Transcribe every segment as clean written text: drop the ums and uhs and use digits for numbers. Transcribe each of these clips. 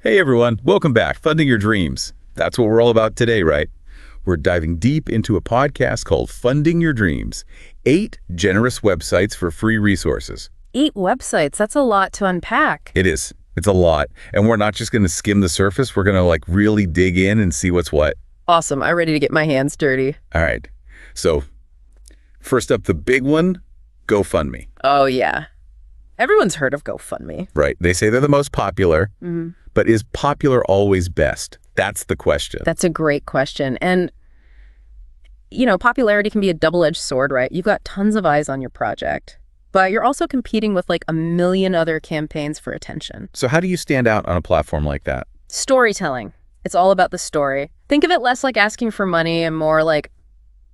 Hey everyone, welcome back. Funding Your Dreams. That's what we're all about today, right? We're diving deep into a podcast called Funding Your Dreams. 8 generous websites for free resources. 8 websites, that's a lot to unpack. It is. It's a lot. And we're not just going to skim the surface. We're going to really dig in and see what's what. Awesome. I'm ready to get my hands dirty. All right. So first up, the big one, GoFundMe. Oh, yeah. Everyone's heard of GoFundMe. Right. They say they're the most popular, but is popular always best? That's the question. That's a great question. And, popularity can be a double-edged sword, right? You've got tons of eyes on your project, but you're also competing with a million other campaigns for attention. So how do you stand out on a platform like that? Storytelling. It's all about the story. Think of it less like asking for money and more like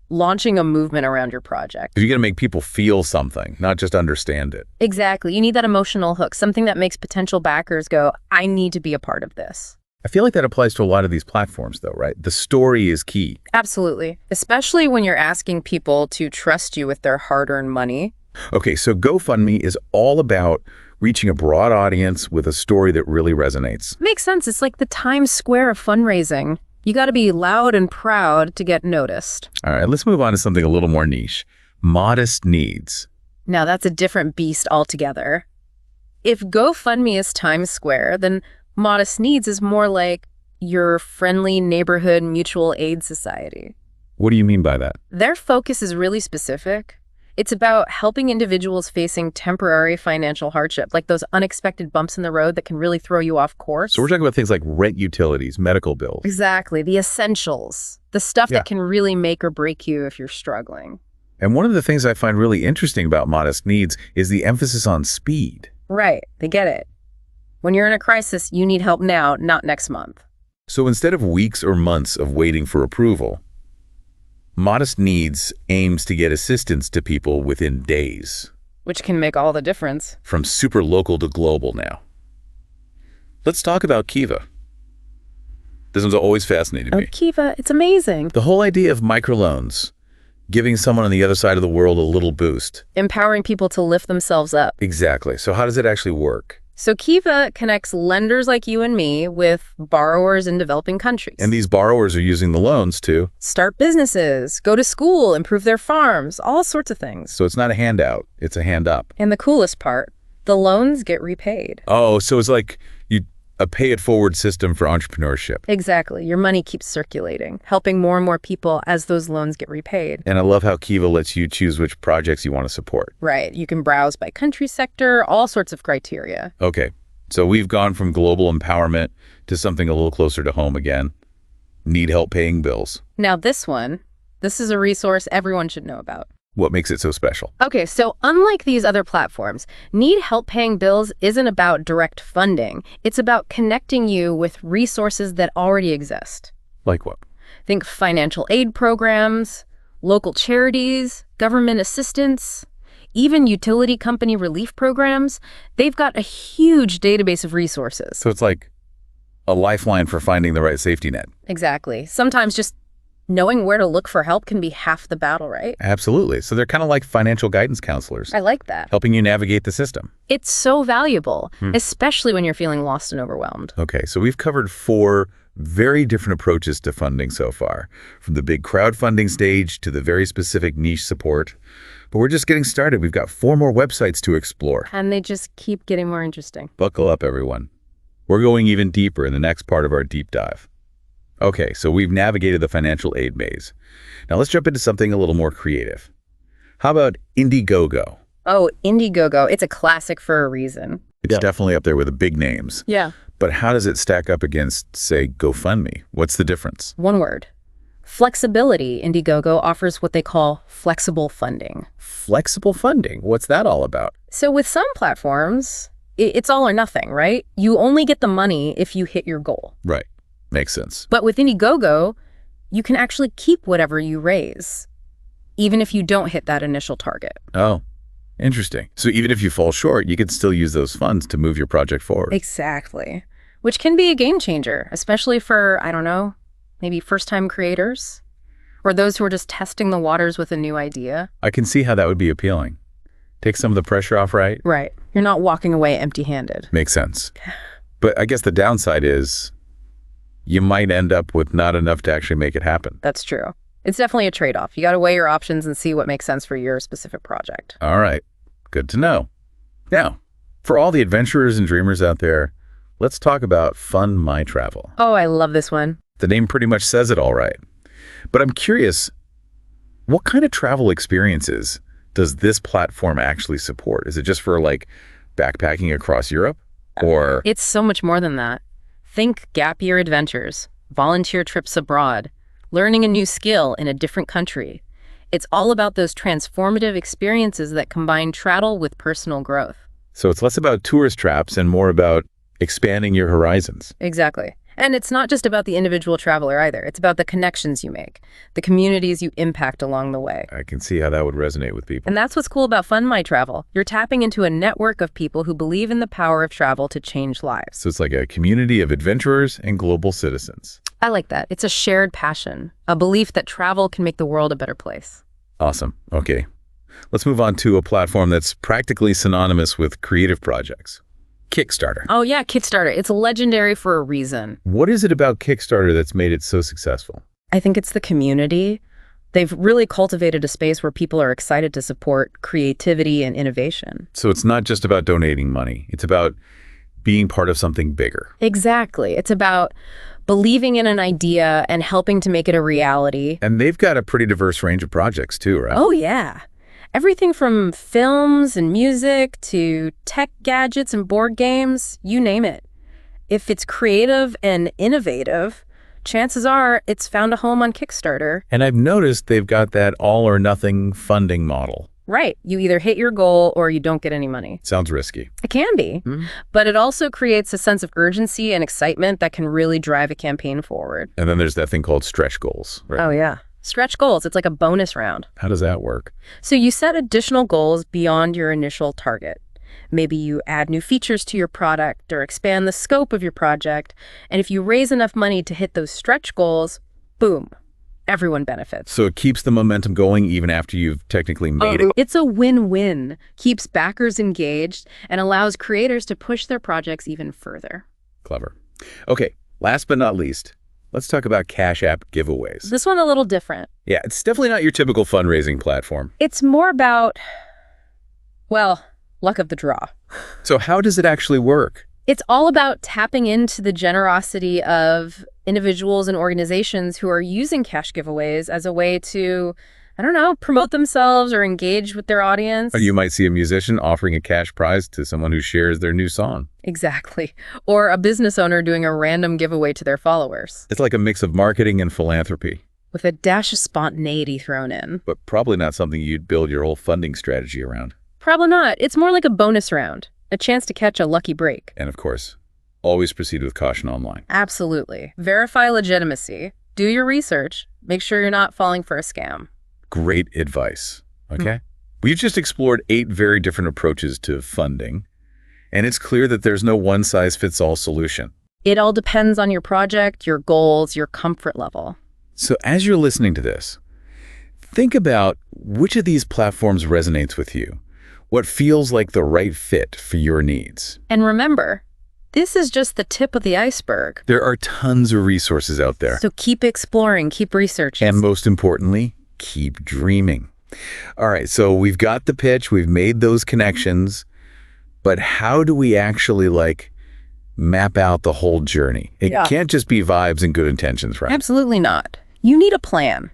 launching a movement around your project. You got to make people feel something, not just understand it. Exactly. You need that emotional hook, something that makes potential backers go, I need to be a part of this. I feel like that applies to a lot of these platforms, though, right? The story is key. Absolutely. Especially when you're asking people to trust you with their hard-earned money. Okay, so GoFundMe is all about reaching a broad audience with a story that really resonates. Makes sense. It's like the Times Square of fundraising. You got to be loud and proud to get noticed. All right, let's move on to something a little more niche. Modest needs. Now, that's a different beast altogether. If GoFundMe is Times Square, then Modest Needs is more like your friendly neighborhood mutual aid society. What do you mean by that? Their focus is really specific. It's about helping individuals facing temporary financial hardship, like those unexpected bumps in the road that can really throw you off course. So we're talking about things like rent utilities, medical bills. Exactly. The essentials. The stuff that can really make or break you if you're struggling. And one of the things I find really interesting about Modest Needs is the emphasis on speed. Right. They get it. When you're in a crisis, you need help now, not next month. So instead of weeks or months of waiting for approval, Modest Needs aims to get assistance to people within days. Which can make all the difference. From super local to global now. Let's talk about Kiva. This one's always fascinated me. Oh, Kiva, it's amazing. The whole idea of microloans, giving someone on the other side of the world a little boost. Empowering people to lift themselves up. Exactly. So how does it actually work? So Kiva connects lenders like you and me with borrowers in developing countries. And these borrowers are using the loans to start businesses, go to school, improve their farms, all sorts of things. So it's not a handout, it's a hand up. And the coolest part, the loans get repaid. Oh, so it's like a pay-it-forward system for entrepreneurship. Exactly. Your money keeps circulating, helping more and more people as those loans get repaid. And I love how Kiva lets you choose which projects you want to support. Right. You can browse by country sector, all sorts of criteria. Okay. So we've gone from global empowerment to something a little closer to home again. Need help paying bills. Now this is a resource everyone should know about. What makes it so special? Okay, so unlike these other platforms, Need Help Paying Bills isn't about direct funding. It's about connecting you with resources that already exist. Like what? Think financial aid programs, local charities, government assistance, even utility company relief programs. They've got a huge database of resources. So it's like a lifeline for finding the right safety net. Exactly. Sometimes just knowing where to look for help can be half the battle, right? Absolutely. So they're kind of like financial guidance counselors. I like that. Helping you navigate the system. It's so valuable, especially when you're feeling lost and overwhelmed. Okay, so we've covered 4 very different approaches to funding so far, from the big crowdfunding stage to the very specific niche support. But we're just getting started. We've got 4 more websites to explore. And they just keep getting more interesting. Buckle up, everyone. We're going even deeper in the next part of our deep dive. Okay, so we've navigated the financial aid maze. Now let's jump into something a little more creative. How about Indiegogo? Oh, Indiegogo. It's a classic for a reason. It's definitely up there with the big names. Yeah. But how does it stack up against, say, GoFundMe? What's the difference? One word. Flexibility. Indiegogo offers what they call flexible funding. Flexible funding? What's that all about? So with some platforms, it's all or nothing, right? You only get the money if you hit your goal. Right. Makes sense. But with Indiegogo, you can actually keep whatever you raise, even if you don't hit that initial target. Oh, interesting. So even if you fall short, you can still use those funds to move your project forward. Exactly. Which can be a game changer, especially for, I don't know, maybe first-time creators or those who are just testing the waters with a new idea. I can see how that would be appealing. Take some of the pressure off, right? Right. You're not walking away empty-handed. Makes sense. But I guess the downside is you might end up with not enough to actually make it happen. That's true. It's definitely a trade-off. You got to weigh your options and see what makes sense for your specific project. All right. Good to know. Now, for all the adventurers and dreamers out there, let's talk about Fund My Travel. Oh, I love this one. The name pretty much says it all right. But I'm curious, what kind of travel experiences does this platform actually support? Is it just for like backpacking across Europe? Or It's so much more than that. Think gap year adventures, volunteer trips abroad, learning a new skill in a different country. It's all about those transformative experiences that combine travel with personal growth. so it's less about tourist traps and more about expanding your horizons. Exactly. And it's not just about the individual traveler either. It's about the connections you make, the communities you impact along the way. I can see how that would resonate with people. And that's what's cool about Fund My Travel. You're tapping into a network of people who believe in the power of travel to change lives. So it's like a community of adventurers and global citizens. I like that. It's a shared passion, a belief that travel can make the world a better place. Awesome. Okay. Let's move on to a platform that's practically synonymous with creative projects. Kickstarter. Oh yeah, Kickstarter. It's legendary for a reason. What is it about Kickstarter that's made it so successful? I think it's the community. They've really cultivated a space where people are excited to support creativity and innovation. So it's not just about donating money. It's about being part of something bigger. Exactly. It's about believing in an idea and helping to make it a reality. And they've got a pretty diverse range of projects too, right? Oh yeah. Everything from films and music to tech gadgets and board games, you name it. If it's creative and innovative, chances are it's found a home on Kickstarter. And I've noticed they've got that all or nothing funding model. Right. You either hit your goal or you don't get any money. Sounds risky. It can be, but it also creates a sense of urgency and excitement that can really drive a campaign forward. And then there's that thing called stretch goals, right? Oh yeah. Stretch goals. It's like a bonus round. How does that work? So you set additional goals beyond your initial target. Maybe you add new features to your product or expand the scope of your project. And if you raise enough money to hit those stretch goals, boom, everyone benefits. So it keeps the momentum going even after you've technically made it. It's a win-win, keeps backers engaged, and allows creators to push their projects even further. Clever. Okay, last but not least, let's talk about Cash App giveaways. This one a little different. Yeah, it's definitely not your typical fundraising platform. It's more about, well, luck of the draw. So how does it actually work? It's all about tapping into the generosity of individuals and organizations who are using cash giveaways as a way to, I don't know, promote themselves or engage with their audience. Or you might see a musician offering a cash prize to someone who shares their new song. Exactly. Or a business owner doing a random giveaway to their followers. It's like a mix of marketing and philanthropy. With a dash of spontaneity thrown in. But probably not something you'd build your whole funding strategy around. Probably not. It's more like a bonus round. A chance to catch a lucky break. And of course, always proceed with caution online. Absolutely. Verify legitimacy. Do your research. Make sure you're not falling for a scam. Great advice. Okay? We've just explored 8 very different approaches to funding, and it's clear that there's no one-size-fits-all solution. It all depends on your project, your goals, your comfort level. So as you're listening to this, think about which of these platforms resonates with you. What feels like the right fit for your needs. And remember, this is just the tip of the iceberg. There are tons of resources out there. So keep exploring, keep researching. And most importantly, keep dreaming. All right, so we've got the pitch, we've made those connections, but how do we actually map out the whole journey? It can't just be vibes and good intentions, right? Absolutely not. You need a plan.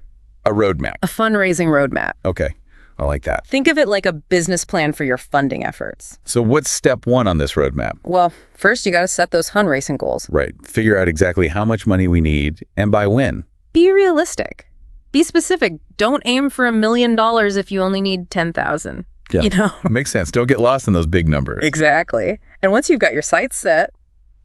A roadmap. A fundraising roadmap. Okay, I like that. Think of it like a business plan for your funding efforts. So what's step 1 on this roadmap? Well, first you got to set those fundraising goals. Right, figure out exactly how much money we need and by when. Be realistic. Be specific. Don't aim for $1 million if you only need 10,000. Yeah, you know? Makes sense. Don't get lost in those big numbers. Exactly. And once you've got your sights set,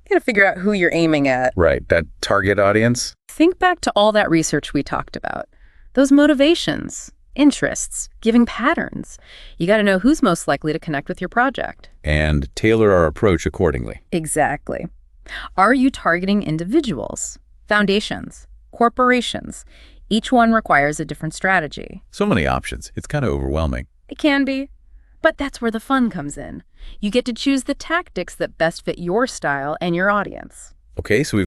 you got to figure out who you're aiming at. Right, that target audience. Think back to all that research we talked about. Those motivations, interests, giving patterns. You got to know who's most likely to connect with your project. And tailor our approach accordingly. Exactly. Are you targeting individuals, foundations, corporations? Each one requires a different strategy. So many options. It's kind of overwhelming. It can be. But that's where the fun comes in. You get to choose the tactics that best fit your style and your audience. Okay, so we've